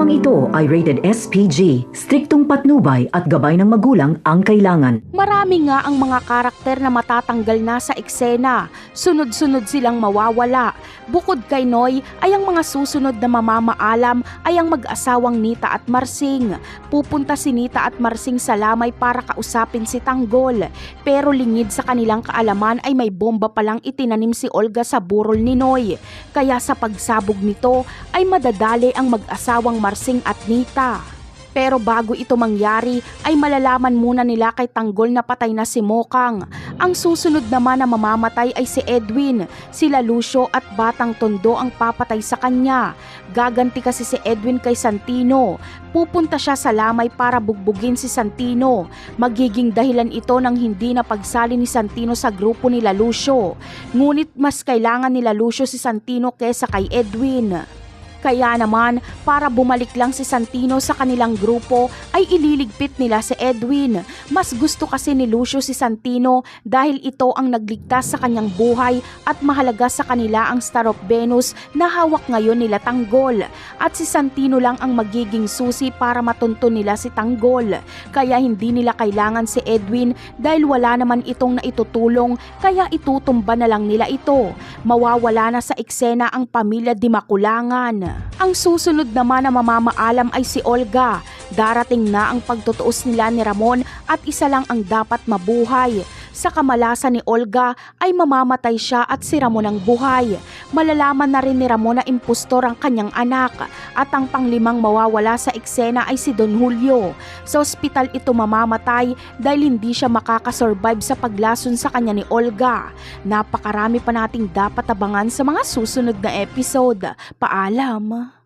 Programang ito ay rated SPG, striktong patnubay at gabay ng magulang ang kailangan. Marami nga ang mga karakter na matatanggal na sa eksena, sunod-sunod silang mawawala. Bukod kay Noy ay ang mga susunod na mamamaalam ay ang mag-asawang Nita at Marsing. Pupunta si Nita at Marsing sa lamay para kausapin si Tanggol, pero lingid sa kanilang kaalaman ay may bomba palang itinanim si Olga sa burol ni Noy. Kaya sa pagsabog nito ay madadali ang mag-asawang Marsing at Nita. Pero bago ito mangyari ay malalaman muna nila kay Tanggol na patay na si Mokang. Ang susunod naman na mamamatay ay si Edwin. Sila Lucio at Batang Tondo ang papatay sa kanya. Gaganti kasi si Edwin kay Santino. Pupunta siya sa lamay para bugbugin si Santino. Magiging dahilan ito ng hindi na pagsali ni Santino sa grupo nila Lucio. Ngunit mas kailangan nila Lucio si Santino kesa kay Edwin. Kaya naman, para bumalik lang si Santino sa kanilang grupo ay ililigpit nila si Edwin. Mas gusto kasi ni Lucio si Santino dahil ito ang nagligtas sa kanyang buhay at mahalaga sa kanila ang Star of Venus na hawak ngayon nila Tanggol. At si Santino lang ang magiging susi para matunto nila si Tanggol. Kaya hindi nila kailangan si Edwin dahil wala naman itong naitutulong, kaya itutumba na lang nila ito. Mawawala na sa eksena ang pamilya Di Makulangan. Ang susunod naman na mamamaalam ay si Olga. Darating na ang pagtutuos nila ni Ramon at isa lang ang dapat mabuhay. Sa kamalasan ni Olga ay mamamatay siya at si Ramon ang buhay. Malalaman na rin ni Ramon na impostor ang kanyang anak. At ang panglimang mawawala sa eksena ay si Don Julio. Sa ospital ito mamamatay dahil hindi siya makakasurvive sa paglason sa kanya ni Olga. Napakarami pa nating dapat abangan sa mga susunod na episode. Paalam!